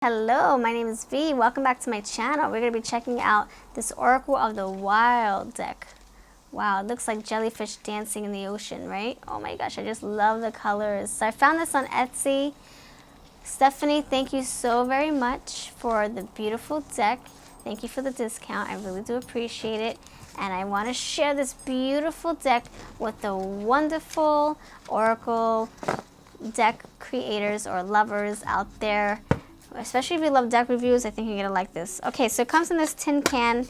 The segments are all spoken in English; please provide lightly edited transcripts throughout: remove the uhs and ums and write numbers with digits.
Hello, my name is V. Welcome back to my channel. We're going to be checking out this Oracle of the Wild deck. Wow, it looks like jellyfish dancing in the ocean, right? Oh my gosh, I just love the colors. So I found this on Etsy. Stephanie, thank you so very much for the beautiful deck. Thank you for the discount. I really do appreciate it. And I want to share this beautiful deck with the wonderful Oracle deck creators or lovers out there. Especially if you love deck reviews, I think you're gonna like this. Okay, so it comes in this tin can.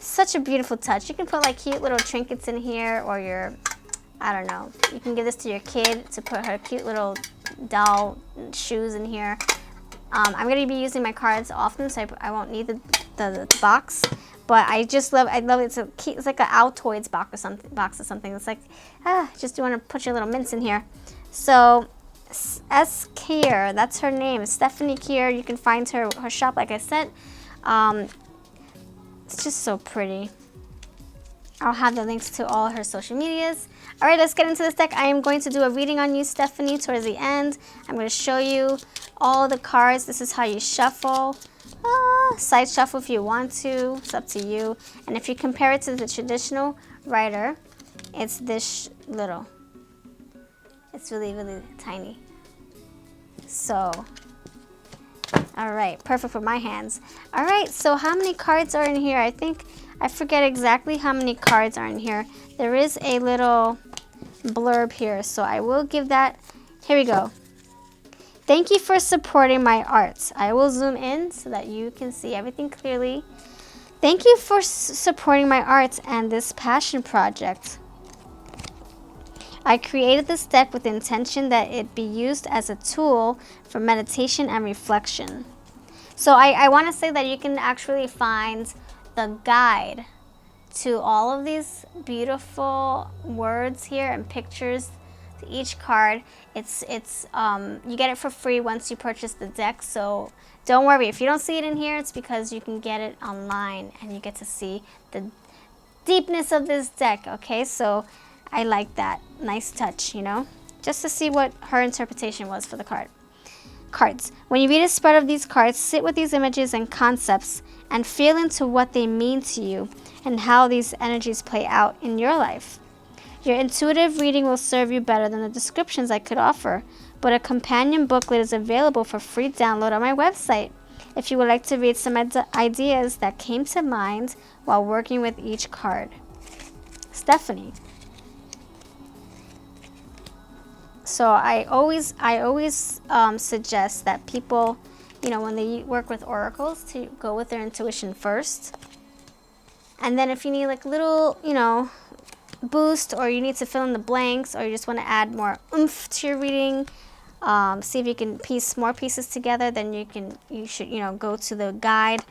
Such a beautiful touch. You can put like cute little trinkets in here, or your, I don't know, you can give this to your kid to put her cute little doll shoes in here. I'm gonna be using my cards often, so I won't need the box. But I love it. It's like an Altoids box or something. It's like, just you want to put your little mints in here. So S. Kier, that's her name, Stephanie Kier. You can find her shop, like I said. It's just so pretty. I'll have the links to all her social medias. All right, let's get into this deck. I am going to do a reading on you, Stephanie, towards the end. I'm going to show you all the cards. This is how you shuffle. Side shuffle if you want to. It's up to you. And if you compare it to the traditional rider, it's this little. It's really, really tiny. So, all right, perfect for my hands. All right, so how many cards are in here? I forget exactly how many cards are in here. There is a little blurb here, so I will give that. Here we go. Thank you for supporting my art. I will zoom in so that you can see everything clearly. Thank you for supporting my art and this passion project. I created this deck with the intention that it be used as a tool for meditation and reflection. So I want to say that you can actually find the guide to all of these beautiful words here and pictures to each card. You get it for free once you purchase the deck, so don't worry. If you don't see it in here, it's because you can get it online and you get to see the deepness of this deck, okay? So I like that. Nice touch, you know? Just to see what her interpretation was for the cards. When you read a spread of these cards, sit with these images and concepts and feel into what they mean to you and how these energies play out in your life. Your intuitive reading will serve you better than the descriptions I could offer, but a companion booklet is available for free download on my website if you would like to read some ideas that came to mind while working with each card. Stephanie. So I always suggest that people, when they work with oracles, to go with their intuition first. And then if you need like little, boost, or you need to fill in the blanks, or you just want to add more oomph to your reading, see if you can piece more pieces together, then you should go to the guide,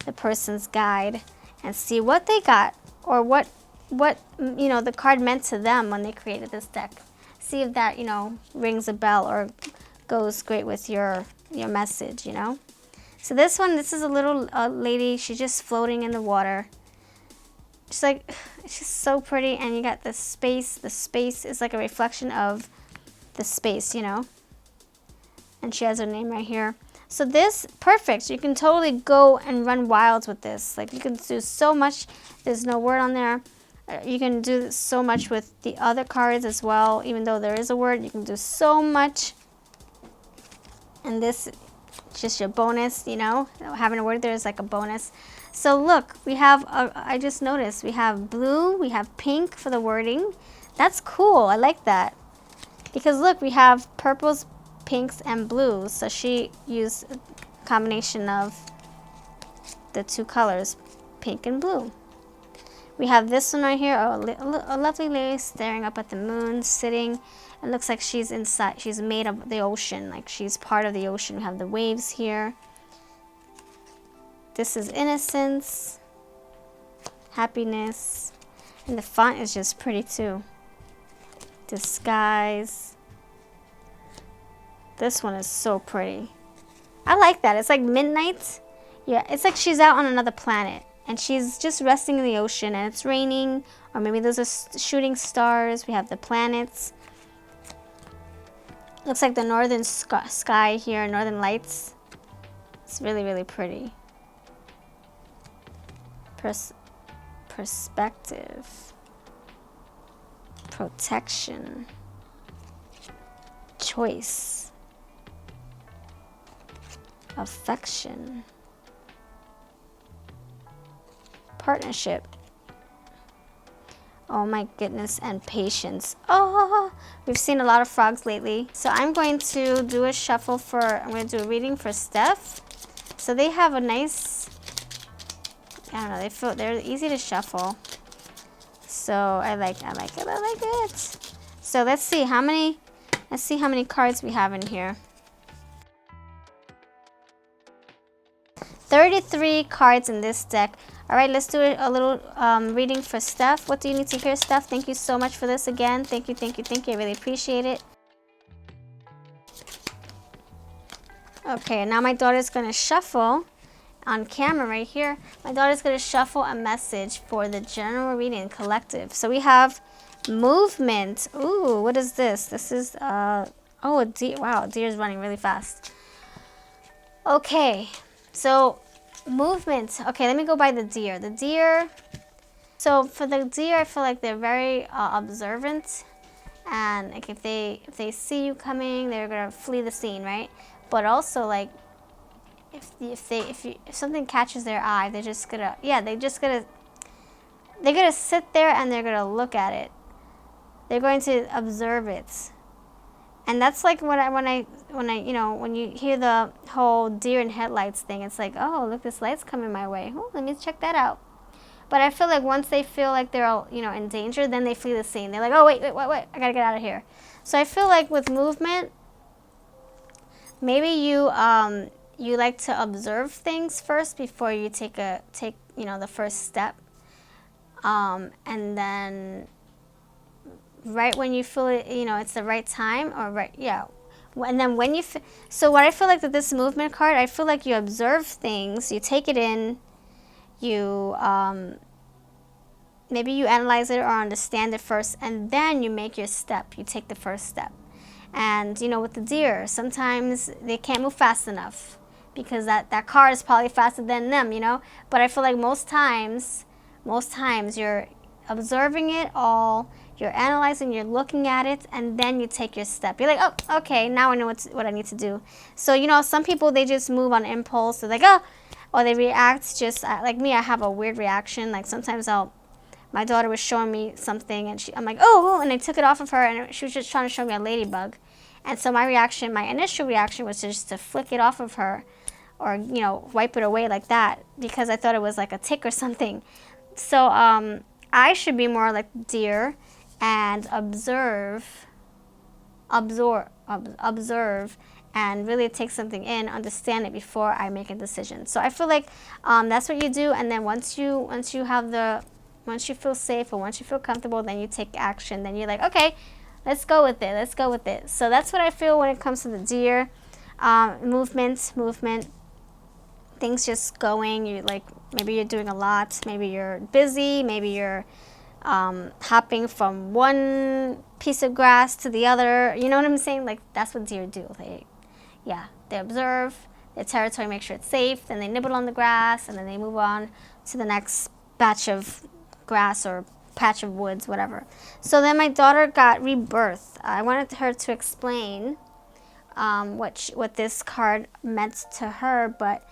the person's guide, and see what they got, or what the card meant to them when they created this deck. See if that, rings a bell or goes great with your message, So this is a little lady. She's just floating in the water. It's just so pretty. And you got the space. The space is like a reflection of the space, And she has her name right here. So this, perfect. You can totally go and run wild with this. Like, you can do so much. There's no word on there. You can do so much with the other cards as well. Even though there is a word, you can do so much. And this is just your bonus, Having a word there is like a bonus. So look, we have, I just noticed, we have blue, we have pink for the wording. That's cool. I like that. Because look, we have purples, pinks, and blues. So she used a combination of the two colors, pink and blue. We have this one right here, a lovely lady staring up at the moon, sitting. It looks like she's inside. She's made of the ocean, like she's part of the ocean. We have the waves here. This is innocence, happiness, and the font is just pretty too. Disguise. This one is so pretty. I like that. It's like midnight. Yeah, it's like she's out on another planet. And she's just resting in the ocean, and it's raining, or maybe those are shooting stars. We have the planets. Looks like the northern sky here, northern lights. It's really, really pretty. Perspective. Protection. Choice. Affection. Partnership. Oh my goodness, and patience. Oh, we've seen a lot of frogs lately. So I'm going to do a shuffle I'm going to do a reading for Steph. So they have a nice, I don't know, they're easy to shuffle. So I like it. So let's see how many cards we have in here. 33 cards in this deck. All right, let's do a little reading for Steph. What do you need to hear, Steph? Thank you so much for this again. Thank you. I really appreciate it. Okay, now my daughter's going to shuffle on camera right here. My daughter's going to shuffle a message for the general reading collective. So we have movement. Ooh, what is this? This is, oh, a deer. Wow, a deer is running really fast. Okay, so movement. Okay, let me go by the deer. The deer, so for the deer, I feel like they're very observant, and like if they see you coming, they're gonna flee the scene, right? But also like if something catches their eye, they're gonna sit there and they're gonna look at it. They're going to observe it. And that's like when you hear the whole deer in headlights thing, it's like, oh, look, this light's coming my way. Oh, let me check that out. But I feel like once they feel like they're all, in danger, then they flee the scene. They're like, oh, wait, I gotta get out of here. So I feel like with movement, maybe you like to observe things first before you take the first step, and then right when you feel it, it's the right time, or right, yeah. And then when you, so what I feel like with this movement card, I feel like you observe things, you take it in, you, maybe you analyze it or understand it first, and then you make your step, you take the first step. And, with the deer, sometimes they can't move fast enough because that car is probably faster than them, But I feel like most times you're observing it all, you're analyzing, you're looking at it, and then you take your step. You're like, oh, okay, now I know what I need to do. So, some people, they just move on impulse. They're like, oh, or they react just, like me, I have a weird reaction. Like sometimes my daughter was showing me something, and I'm like, oh, and I took it off of her, and she was just trying to show me a ladybug. And so my initial reaction was just to flick it off of her, or, wipe it away like that, because I thought it was like a tick or something. So I should be more like deer and observe, and really take something in, understand it before I make a decision. So I feel like that's what you do, and then once you feel safe or once you feel comfortable, then you take action. Then you're like, okay, let's go with it. So that's what I feel when it comes to the deer. Movement, things just going. You like, maybe you're doing a lot, maybe you're busy, maybe you're hopping from one piece of grass to the other. You know what I'm saying? Like, that's what deer do. They observe their territory, make sure it's safe, then they nibble on the grass, and then they move on to the next batch of grass or patch of woods, whatever. So then my daughter got rebirth. I wanted her to explain what this card meant to her, but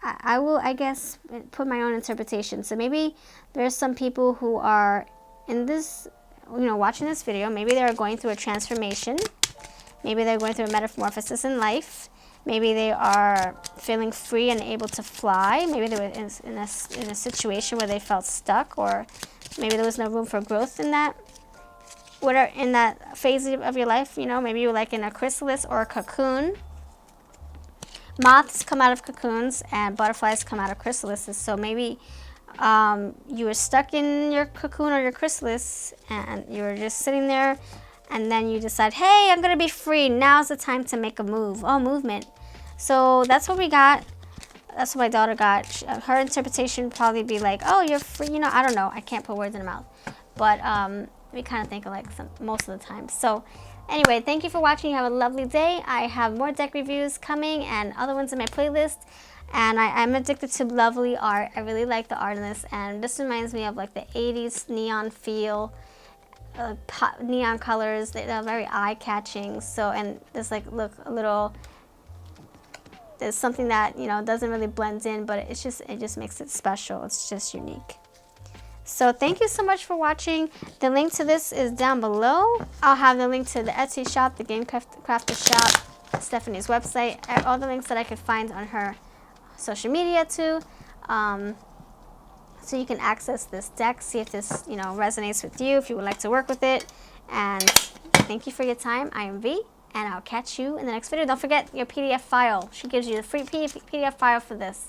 I will, I guess, put my own interpretation. So maybe there's some people who are in this, watching this video. Maybe they're going through a transformation. Maybe they're going through a metamorphosis in life. Maybe they are feeling free and able to fly. Maybe they were in a situation where they felt stuck, or maybe there was no room for growth in that phase of your life. Maybe you were like in a chrysalis or a cocoon. Moths come out of cocoons and butterflies come out of chrysalises. So maybe you were stuck in your cocoon or your chrysalis, and you were just sitting there, and then you decide, hey, I'm going to be free. Now's the time to make a move. Oh, movement. So that's what we got. That's what my daughter got. Her interpretation would probably be like, oh, you're free. I don't know. I can't put words in her mouth. But we kind of think alike most of the time. So Anyway, thank you for watching. You have a lovely day. I have more deck reviews coming and other ones in my playlist. And I'm addicted to lovely art. I really like the art in this. And this reminds me of like the 80s neon feel. Neon colors. They're very eye-catching. So, and there's like, look, a little... There's something that, you know, doesn't really blend in, but it just makes it special. It's just unique. So thank you so much for watching. The link to this is down below. I'll have the link to the Etsy shop, the Game Crafter shop, Stephanie's website, all the links that I could find on her social media too. So you can access this deck, see if this, you know, resonates with you, if you would like to work with it. And thank you for your time. I am V. And I'll catch you in the next video. Don't forget your PDF file. She gives you the free PDF file for this.